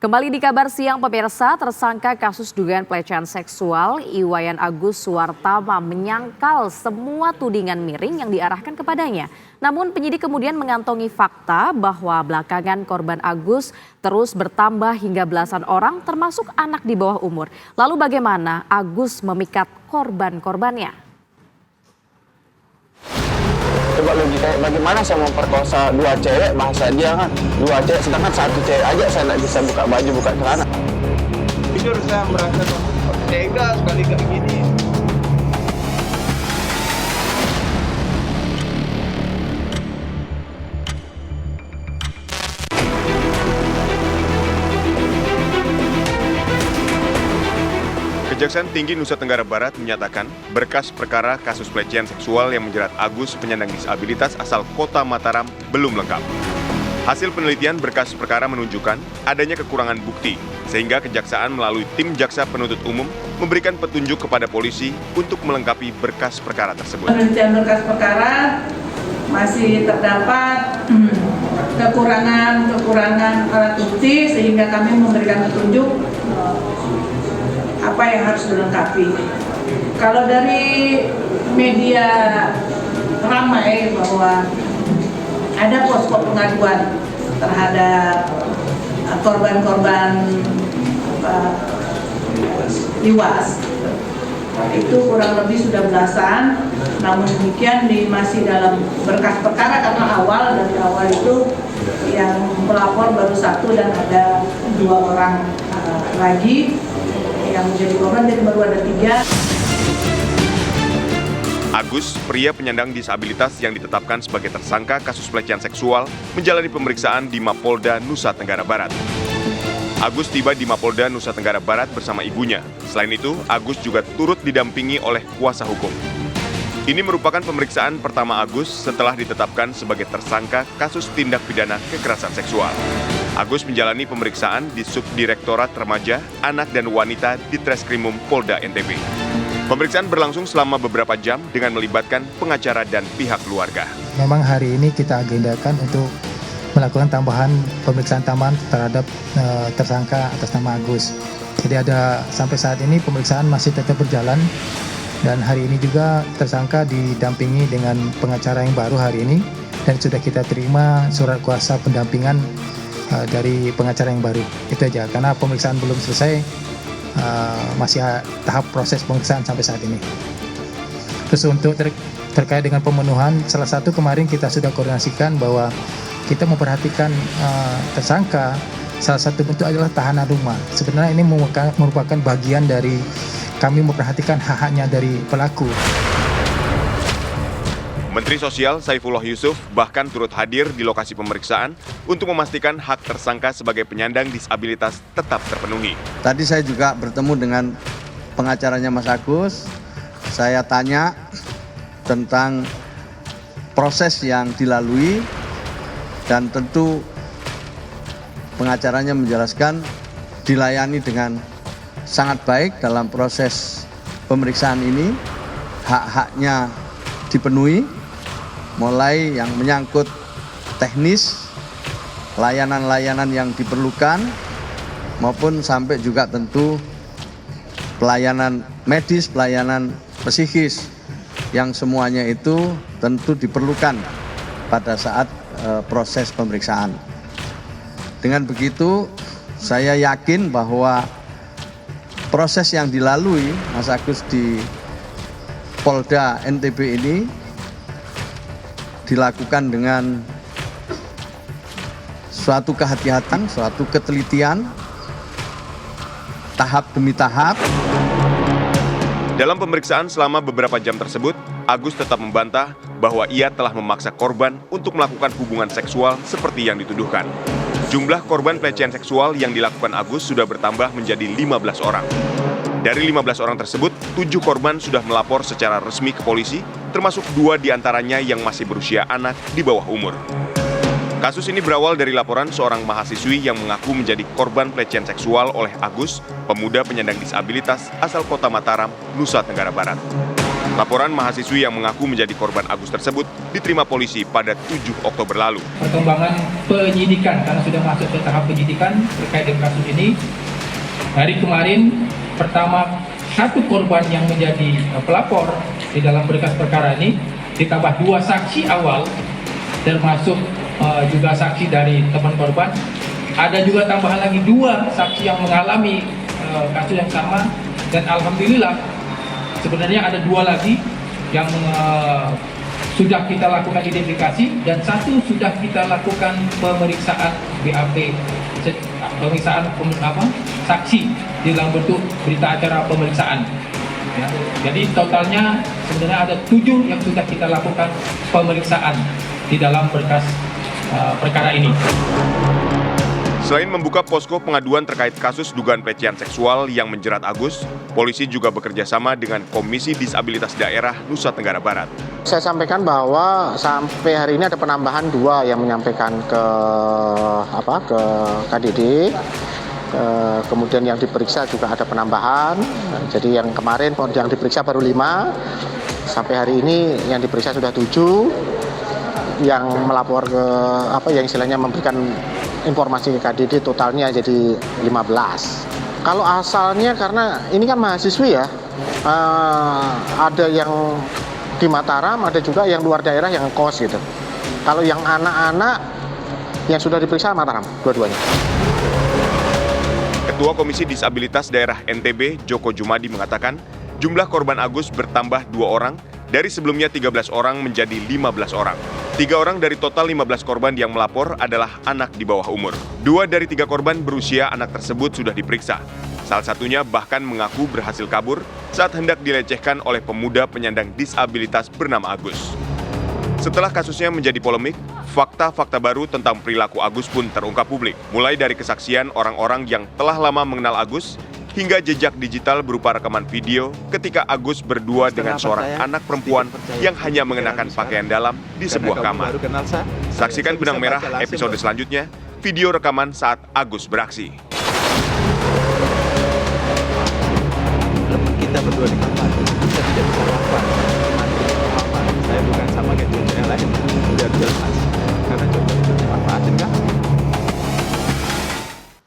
Kembali di kabar siang pemirsa, tersangka kasus dugaan pelecehan seksual Iwayan Agus Suwartama menyangkal semua tudingan miring yang diarahkan kepadanya. Namun penyidik kemudian mengantongi fakta bahwa belakangan korban Agus terus bertambah hingga belasan orang termasuk anak di bawah umur. Lalu bagaimana Agus memikat korban-korbannya? Coba logika, bagaimana saya memperkosa dua cewek, bahasa dia kan dua cewek, sedangkan satu cewek aja saya nggak bisa buka baju, buka celana. Jujur saya merasa tega sekali kayak gini. Kejaksaan Tinggi Nusa Tenggara Barat menyatakan berkas perkara kasus pelecehan seksual yang menjerat Agus penyandang disabilitas asal Kota Mataram belum lengkap. Hasil penelitian berkas perkara menunjukkan adanya kekurangan bukti, sehingga Kejaksaan melalui tim Jaksa Penuntut Umum memberikan petunjuk kepada polisi untuk melengkapi berkas perkara tersebut. Penelitian berkas perkara masih terdapat kekurangan alat bukti, sehingga kami memberikan petunjuk apa yang harus dilengkapi. Kalau dari media ramai bahwa ada posko pengaduan terhadap korban-korban IWAS, itu kurang lebih sudah belasan. Namun demikian masih dalam berkas perkara karena dari awal itu yang melapor baru satu dan ada 2 orang lagi yang menjadi korban, jadi baru ada 3. Agus, pria penyandang disabilitas yang ditetapkan sebagai tersangka kasus pelecehan seksual, menjalani pemeriksaan di Mapolda Nusa Tenggara Barat. Agus tiba di Mapolda Nusa Tenggara Barat bersama ibunya. Selain itu, Agus juga turut didampingi oleh kuasa hukum. Ini merupakan pemeriksaan pertama Agus setelah ditetapkan sebagai tersangka kasus tindak pidana kekerasan seksual. Agus menjalani pemeriksaan di Subdirektorat Remaja, Anak dan Wanita di Treskrimum Polda NTB. Pemeriksaan berlangsung selama beberapa jam dengan melibatkan pengacara dan pihak keluarga. Memang hari ini kita agendakan untuk melakukan pemeriksaan tambahan terhadap tersangka atas nama Agus. Jadi sampai saat ini pemeriksaan masih tetap berjalan, dan hari ini juga tersangka didampingi dengan pengacara yang baru hari ini, dan sudah kita terima surat kuasa pendampingan dari pengacara yang baru. Itu aja, karena pemeriksaan belum selesai, masih tahap proses pemeriksaan sampai saat ini. Terus untuk terkait dengan pemenuhan, salah satu kemarin kita sudah koordinasikan bahwa kita memperhatikan tersangka, salah satu bentuk adalah tahanan rumah. Sebenarnya ini merupakan bagian dari kami memperhatikan hak-haknya dari pelaku. Menteri Sosial Saifullah Yusuf bahkan turut hadir di lokasi pemeriksaan untuk memastikan hak tersangka sebagai penyandang disabilitas tetap terpenuhi. Tadi saya juga bertemu dengan pengacaranya Mas Agus. Saya tanya tentang proses yang dilalui, dan tentu pengacaranya menjelaskan dilayani dengan sangat baik dalam proses pemeriksaan ini. Hak-haknya dipenuhi, mulai yang menyangkut teknis, layanan-layanan yang diperlukan, maupun sampai juga tentu pelayanan medis, pelayanan psikis, yang semuanya itu tentu diperlukan pada saat proses pemeriksaan. Dengan begitu, saya yakin bahwa proses yang dilalui Mas Agus di Polda NTB ini dilakukan dengan suatu kehati-hatian, suatu ketelitian, tahap demi tahap. Dalam pemeriksaan selama beberapa jam tersebut, Agus tetap membantah bahwa ia telah memaksa korban untuk melakukan hubungan seksual seperti yang dituduhkan. Jumlah korban pelecehan seksual yang dilakukan Agus sudah bertambah menjadi 15 orang. Dari 15 orang tersebut, 7 korban sudah melapor secara resmi ke polisi, termasuk 2 diantaranya yang masih berusia anak di bawah umur. Kasus ini berawal dari laporan seorang mahasiswi yang mengaku menjadi korban pelecehan seksual oleh Agus, pemuda penyandang disabilitas asal Kota Mataram, Nusa Tenggara Barat. Laporan mahasiswi yang mengaku menjadi korban Agus tersebut diterima polisi pada 7 Oktober lalu. Perkembangan penyidikan, karena sudah masuk ke tahap penyidikan terkait dengan kasus ini. Hari kemarin, pertama, satu korban yang menjadi pelapor di dalam berkas perkara ini, ditambah 2 saksi awal, termasuk juga saksi dari teman korban. Ada juga tambahan lagi 2 saksi yang mengalami kasus yang sama, dan alhamdulillah sebenarnya ada 2 lagi yang sudah kita lakukan identifikasi dan 1 sudah kita lakukan pemeriksaan BAP, pemeriksaan saksi di dalam bentuk berita acara pemeriksaan. Ya. Jadi totalnya sebenarnya ada 7 yang sudah kita lakukan pemeriksaan di dalam berkas perkara ini. Selain membuka posko pengaduan terkait kasus dugaan pelecehan seksual yang menjerat Agus, polisi juga bekerja sama dengan Komisi Disabilitas Daerah Nusa Tenggara Barat. Saya sampaikan bahwa sampai hari ini ada penambahan 2 yang menyampaikan ke KDD. Kemudian yang diperiksa juga ada penambahan. Jadi yang kemarin yang diperiksa baru 5. Sampai hari ini yang diperiksa sudah 7. Yang melapor ke yang istilahnya memberikan informasi ke KDD totalnya jadi 15. Kalau asalnya karena ini kan mahasiswi ya, ada yang di Mataram, ada juga yang luar daerah yang kos gitu. Kalau yang anak-anak yang sudah diperiksa Mataram, dua-duanya. Ketua Komisi Disabilitas Daerah NTB, Joko Jumadi mengatakan, jumlah korban Agus bertambah 2 orang, dari sebelumnya 13 orang menjadi 15 orang. 3 orang dari total 15 korban yang melapor adalah anak di bawah umur. 2 dari 3 korban berusia anak tersebut sudah diperiksa. Salah satunya bahkan mengaku berhasil kabur saat hendak dilecehkan oleh pemuda penyandang disabilitas bernama Agus. Setelah kasusnya menjadi polemik, fakta-fakta baru tentang perilaku Agus pun terungkap publik. Mulai dari kesaksian orang-orang yang telah lama mengenal Agus, hingga jejak digital berupa rekaman video ketika Agus berdua dengan seorang anak perempuan yang hanya mengenakan pakaian dalam di sebuah kamar. Saksikan Benang Merah episode selanjutnya, video rekaman saat Agus beraksi. Kita berdua di kamar, kita tidak bisa apa.